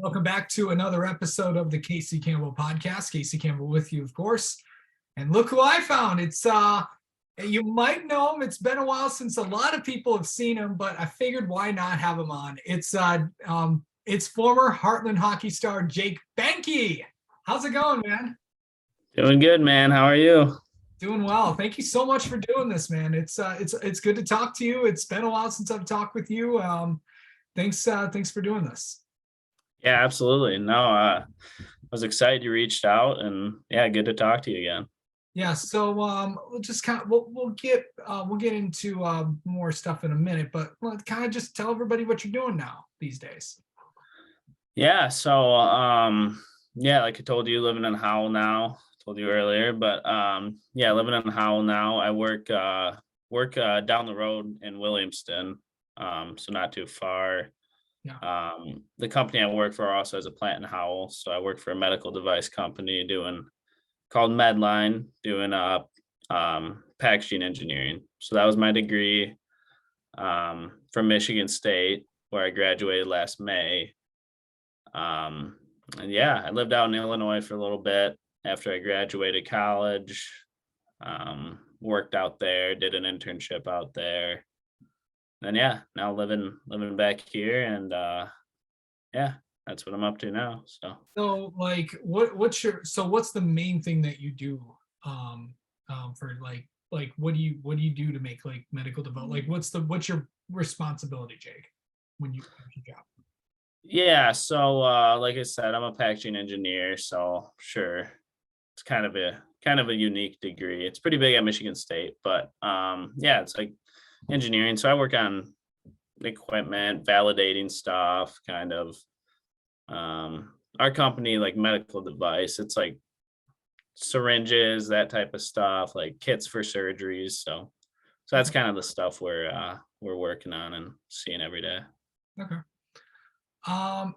Welcome back to another episode of the Casey Campbell podcast. Casey Campbell with you, of course. And look who I found. You might know him. It's been a while since a lot of people have seen him, but I figured why not have him on. It's former Hartland hockey star Jake Behnke. How's it going, man? Doing good, man. How are you? Doing well. Thank you so much for doing this, man. It's good to talk to you. It's been a while since I've talked with you. Thanks for doing this. Yeah, absolutely. No, I was excited you reached out, and yeah, good to talk to you again. Yeah, so we'll just we'll get into more stuff in a minute, but kind of just tell everybody what you're doing now these days. Yeah, like I told you, living in Howell now. Told you earlier, but living in Howell now. I work down the road in Williamston, so not too far. Yeah. The company I work for also has a plant in Howell, so I work for a medical device company called Medline, doing packaging engineering. So that was my degree from Michigan State, where I graduated last May. And yeah, I lived out in Illinois for a little bit after I graduated college. Worked out there, did an internship out there. And yeah, now living back here, and that's what I'm up to now. So what's the main thing that you do for what do you do to make like medical development? Like what's your responsibility, Jake, when you have your job? Yeah, so like I said, I'm a packaging engineer, so sure, it's kind of a unique degree. It's pretty big at Michigan State, but it's like engineering. So I work on equipment, validating stuff, kind of. Our company, like medical device, it's like syringes, that type of stuff, like kits for surgeries. So that's kind of the stuff we're working on and seeing every day. Okay.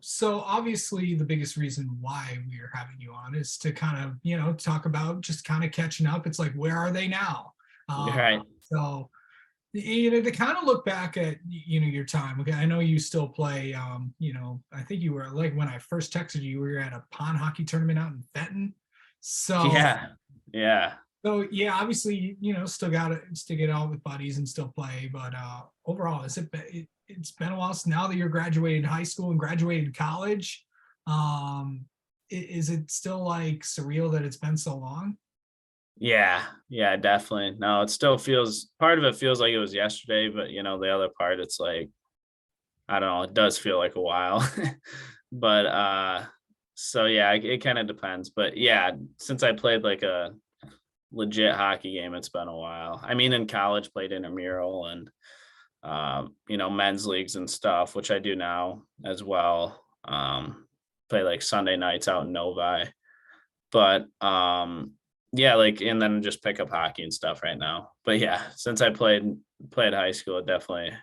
So obviously the biggest reason why we are having you on is to kind of, talk about just kind of catching up. It's like, where are they now? Right. So, to kind of look back at, your time. Okay. I know you still play, I think you were like, when I first texted you, we were at a pond hockey tournament out in Fenton. So, yeah. So yeah, obviously, still got to stick it out with buddies and still play. But overall, it's been a while since now that you're graduated high school and graduated college. Is it still like surreal that it's been so long? Yeah, definitely. No, it still part of it feels like it was yesterday, but the other part, it's like, I don't know, it does feel like a while. But so yeah, it kind of depends. But yeah, since I played like a legit hockey game, it's been a while. I mean, in college, played intramural and men's leagues and stuff, which I do now as well. Play like Sunday nights out in Novi. But and then just pick up hockey and stuff right now. But yeah, since I played high school, it definitely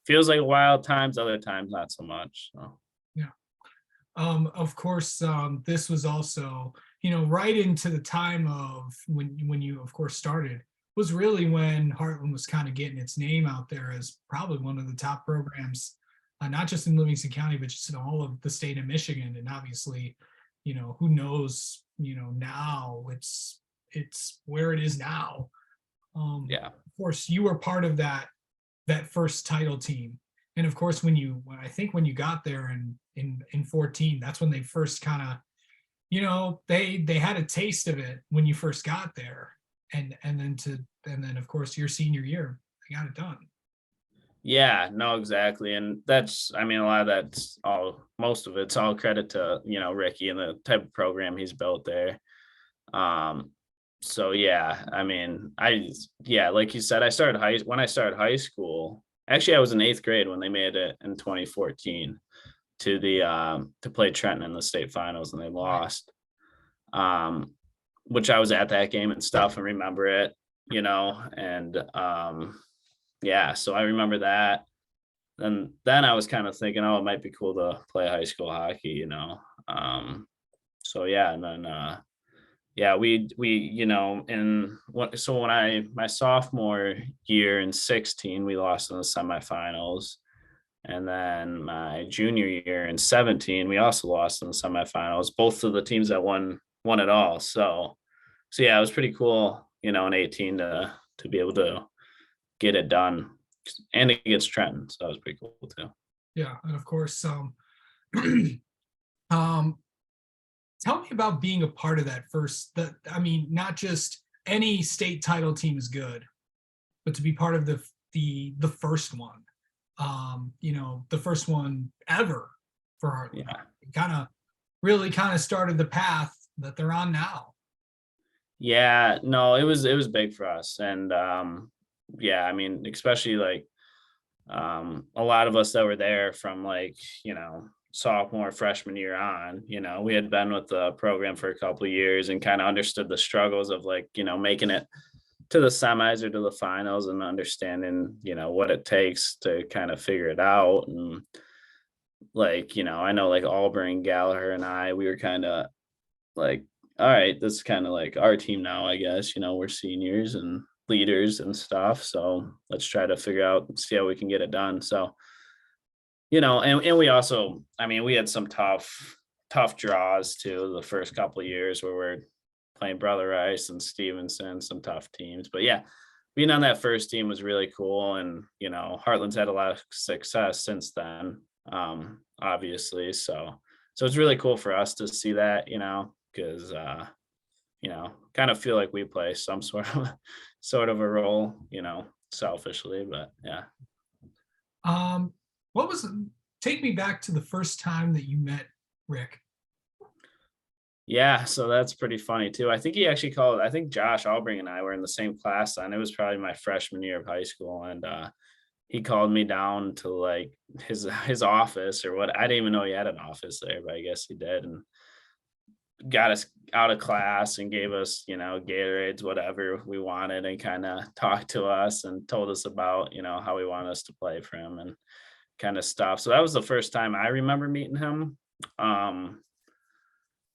feels like a while times, other times not so much. So. Yeah. Of course, this was also, right into the time of when you of course started, was really when Hartland was kind of getting its name out there as probably one of the top programs, not just in Livingston County, but just in all of the state of Michigan. And obviously, who knows, now it's where it is now. Yeah. Of course, you were part of that first title team. And of course, when you got there in 14, that's when they first kind of, they had a taste of it when you first got there. And then of course your senior year, they got it done. Yeah, no, exactly. And a lot of most of it's all credit to, Ricky and the type of program he's built there. So yeah, like you said, when I started high school, actually I was in 8th grade when they made it in 2014 to play Trenton in the state finals, and they lost. Which I was at that game and stuff and remember it, and so I remember that. And then I was kind of thinking, oh, it might be cool to play high school hockey, so yeah, and then when my sophomore year in 16, we lost in the semifinals. And then my junior year in 17, we also lost in the semifinals. Both of the teams that won it all. So yeah, it was pretty cool, in 18 to be able to get it done and against Trenton. So that was pretty cool too. Yeah, and of course, um, tell me about being a part of that first. That I mean, not just any state title team is good, but to be part of the first one. The first one ever for Hartland. Yeah. Kind of really kind of started the path that they're on now. Yeah, no, it was big for us. And yeah, I mean, especially like a lot of us that were there from like, sophomore, freshman year on, we had been with the program for a couple of years and kind of understood the struggles of like, making it to the semis or to the finals and understanding, what it takes to kind of figure it out. And like, I know like Auburn, Gallagher and we were kind of like, all right, this is kind of like our team now, I guess. We're seniors and leaders and stuff. So let's try to figure out, see how we can get it done. So, and we also, I mean, we had some tough draws too the first couple of years where we're playing Brother Rice and Stevenson, some tough teams. But yeah, being on that first team was really cool. And, Heartland's had a lot of success since then, obviously. So it's really cool for us to see that, because kind of feel like we play some sort of a role, selfishly, but yeah. Um, what was take me back to the first time that you met Rick? Yeah, so that's pretty funny too. I think he actually called, I think Josh Albring and I were in the same class then. It was probably my freshman year of high school. And he called me down to like his office or what. I didn't even know he had an office there, but I guess he did. And got us out of class and gave us, Gatorades, whatever we wanted, and kind of talked to us and told us about, how he wanted us to play for him and kind of stuff. So that was the first time I remember meeting him.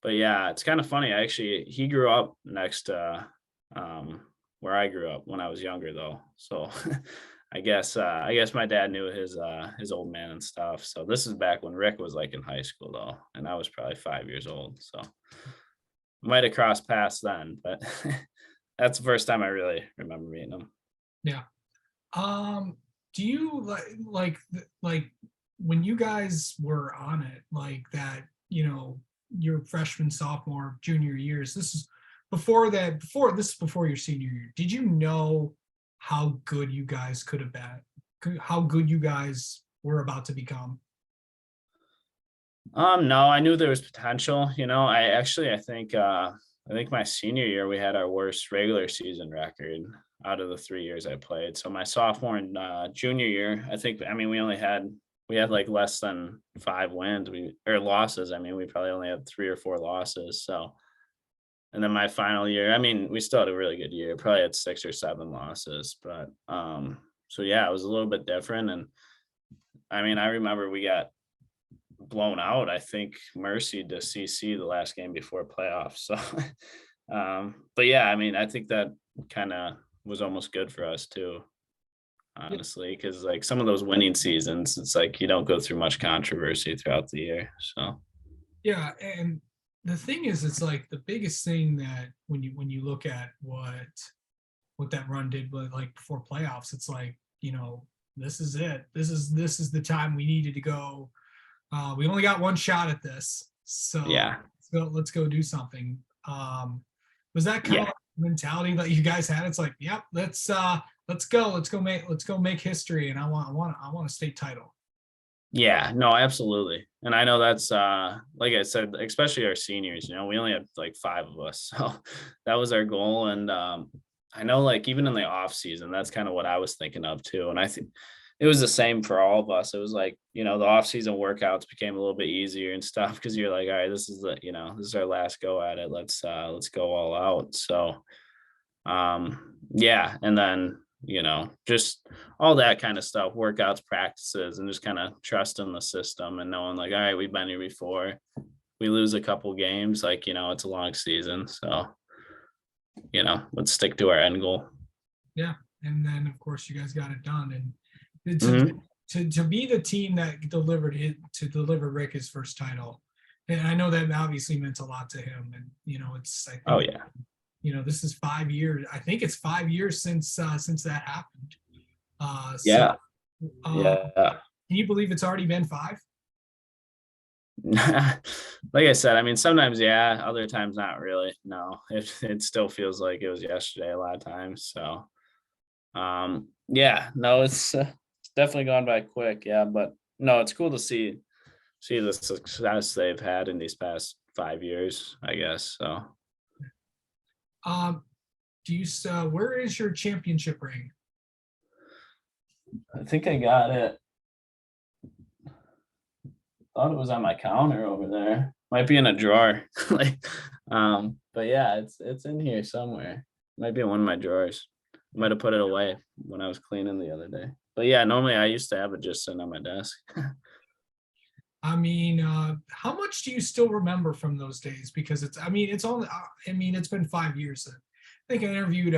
But yeah, it's kind of funny. He grew up next to where I grew up when I was younger though. So I guess my dad knew his old man and stuff. So this is back when Rick was like in high school though, and I was probably 5 years old. So might have crossed paths then, but that's the first time I really remember meeting him. Yeah. Do you like when you guys were on it like that? Your freshman, sophomore, junior years. This is before your senior year. Did you know how good you guys could have been? How good you guys were about to become? No, I knew there was potential. I think my senior year we had our worst regular season record out of the 3 years I played. So my sophomore and junior year, we had like less than 5 wins or losses. I mean, we probably only had 3 or 4 losses. So, and then my final year, I mean, we still had a really good year. Probably had 6 or 7 losses, but so yeah, it was a little bit different. And I mean, I remember we got blown out. I think Mercy to CC the last game before playoffs. So, but yeah, I mean, I think that kind of was almost good for us too, honestly, because like some of those winning seasons, it's like you don't go through much controversy throughout the year. So Yeah, and the thing is, it's like the biggest thing that when you look at what that run did, but like before playoffs, it's like this is it. This is the time we needed to go. We only got one shot at this, so yeah, let's go do something. Was that kind of yeah, like the mentality that you guys had? It's like, yep, let's go make history, and I want a state title. yeah. No, absolutely. And I know that's like I said, especially our seniors. We only had like 5 of us, so that was our goal. And I know, like even in the off season, that's kind of what I was thinking of too. And I think it was the same for all of us. It was like, the off season workouts became a little bit easier and stuff because you're like, all right, this is our last go at it. Let's go all out. So yeah, and then just all that kind of stuff, workouts, practices, and just kind of trusting the system and knowing like, all right, we've been here before. We lose a couple games, like it's a long season, so let's stick to our end goal. Yeah, and then of course you guys got it done, and did some Mhm. to be the team that deliver Rick his first title. And I know that obviously meant a lot to him. And it's I Oh think yeah. this is 5 years. I think it's 5 years since that happened. So Yeah. Yeah. can you believe it's already been five? Like I said, I mean, sometimes, yeah, other times not really. No, it still feels like it was yesterday a lot of times. So, yeah, no, it's definitely gone by quick. Yeah, but no, it's cool to see the success they've had in these past 5 years, I guess. So, Um, where is your championship ring? I think I got it. Thought it was on my counter over there. Might be in a drawer. Like, but yeah, it's in here somewhere. Might be in one of my drawers. Might have put it away when I was cleaning the other day. But yeah, normally I used to have it just sitting on my desk. I mean, how much do you still remember from those days? Because it's only, it's been 5 years. I think I interviewed,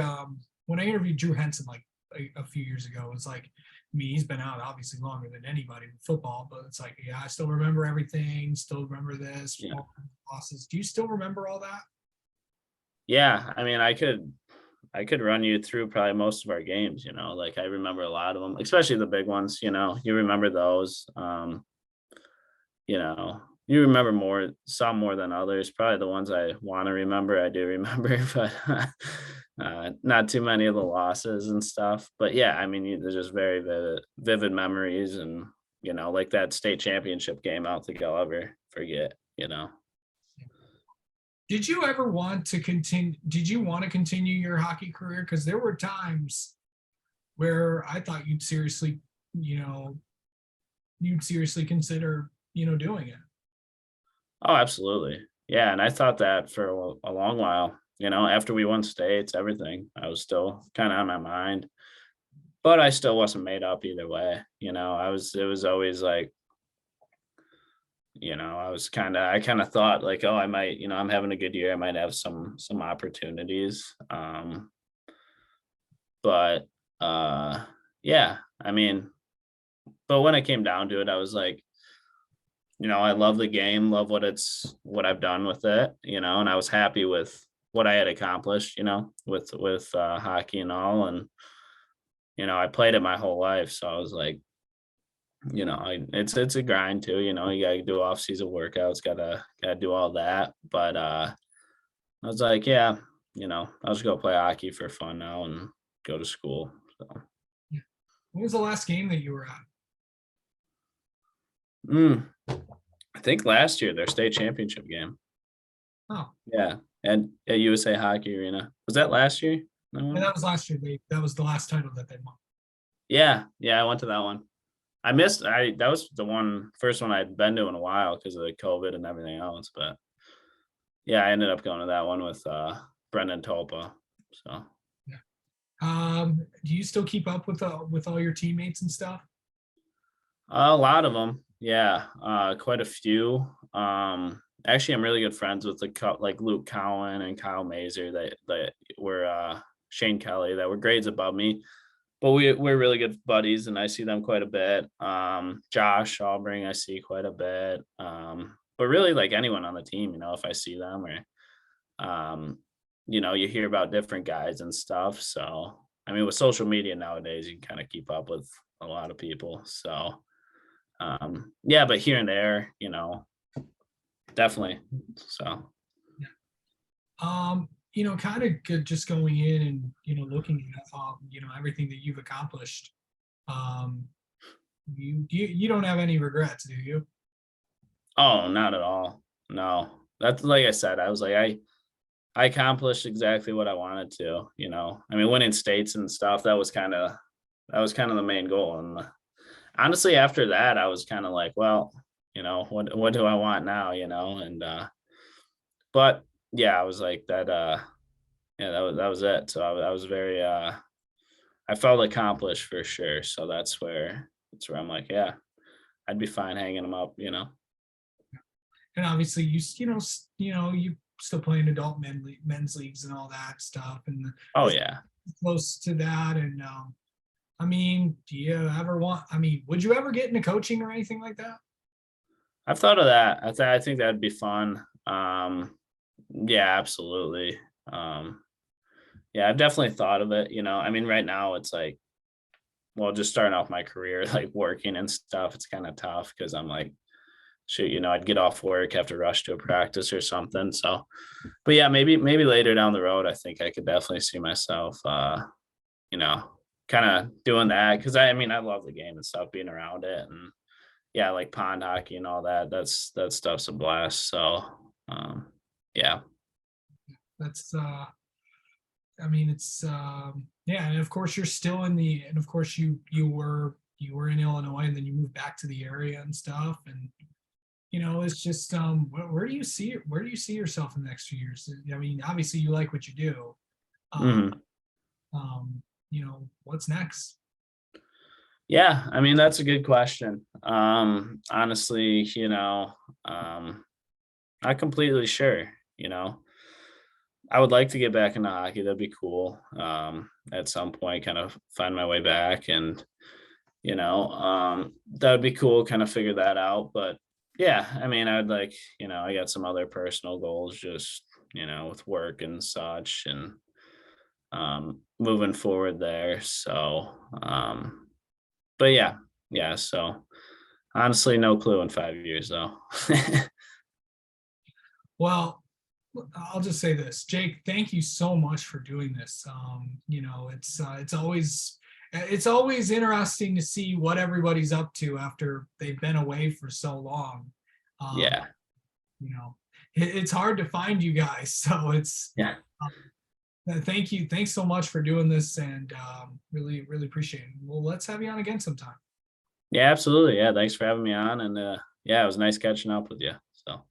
when I interviewed Drew Henson like a few years ago, it was like, he's been out obviously longer than anybody in football, but it's like, yeah, I still remember everything, still remember this, Yeah. losses. Do you still remember all that? Yeah, I mean, I could run you through probably most of our games, like I remember a lot of them, especially the big ones, you remember those. You remember some more than others. Probably the ones I want to remember, I do remember, but not too many of the losses and stuff. But yeah, I mean, they're just very vivid memories, and like that state championship game, I don't think I'll ever forget. Did you ever want to continue? Did you want to continue your hockey career? Because there were times where I thought you know, you'd seriously consider, doing it. Oh, absolutely. Yeah, and I thought that for a long while. After we won states, everything, I was still kind of on my mind, but I still wasn't made up either way. It was always like, I kind of thought like, oh, I might, I'm having a good year. I might have some opportunities. But yeah, I mean, but when it came down to it, I was like, I love the game, love what I've done with it, and I was happy with what I had accomplished, with hockey and all. And, I played it my whole life. So I was like, it's a grind too, you gotta do off season workouts, gotta do all that. But I was like, yeah, I'll just go play hockey for fun now and go to school. So What was the last game that you were at? mm, I think last year their state championship game. Oh, Yeah. And at USA Hockey Arena. Was that last year? yeah, No. that was last year. That was the last title that they won. Yeah, yeah, I went to that one. That was the first one I'd been to in a while because of the COVID and everything else. But yeah, I ended up going to that one with Brendan Topa. So Yeah. Do you still keep up with all your teammates and stuff? a lot of them, yeah, quite a few. Actually, I'm really good friends with like Luke Cowan and Kyle Mazer that were Shane Kelly that were grades above me, but we're really good buddies, and I see them quite a bit. Josh Albring, I see quite a bit. But really, like anyone on the team, if I see them or you hear about different guys and stuff. So I mean, with social media nowadays, you can kind of keep up with a lot of people. So yeah, but here and there, definitely. So Kind of good just going in and looking at everything that you've accomplished. Um, you don't have any regrets, do you? oh, not at all. No. That's like I said, I was like, I accomplished exactly what I wanted to. I mean, winning states and stuff, that was kind of the main goal. And honestly, after that, I was kind of like, well, what do I want now? And but yeah, I was like that. Yeah, that was it. So I was very I felt accomplished for sure. So that's where I'm like, yeah, I'd be fine hanging them up. And obviously, you still playing adult men's leagues and all that stuff, and Oh it's yeah. close to that. And I mean, do you ever want, I mean, would you ever get into coaching or anything like that? I've thought of that. I think that'd be fun. Yeah, absolutely. Um, yeah, I've definitely thought of it. I mean, right now it's like, well, just starting off my career, like working and stuff, it's kind of tough because I'm like, shoot, I'd get off work, have to rush to a practice or something. So, but yeah, maybe later down the road, I think I could definitely see myself, you know, kind of doing that because I mean, I love the game and stuff, being around it, and yeah, like pond hockey and all that. That stuff's a blast. So, um, yeah, That's I mean, it's yeah, and of course you're still in the, and of course you were in Illinois, and then you moved back to the area and stuff, and it's just where do you see yourself in the next few years? I mean, obviously you like what you do. Uh, hmm what's next? yeah. I mean, that's a good question. Honestly, not completely sure. You know, I would like to get back into hockey. That'd be cool. At some point, kind of find my way back, and that would be cool. Kind of figure that out. But yeah, I mean, I'd like, I got some other personal goals, just with work and such, and moving forward there. So, but yeah, yeah. So honestly, no clue in 5 years though. Well, I'll just say this, Jake. Thank you so much for doing this. It's always interesting to see what everybody's up to after they've been away for so long. Um, Yeah, it's hard to find you guys, so it's yeah, thank you. Thanks so much for doing this, and really, really appreciate it. Well, let's have you on again sometime. yeah. Absolutely. Yeah. Thanks for having me on, and yeah, it was nice catching up with you. So.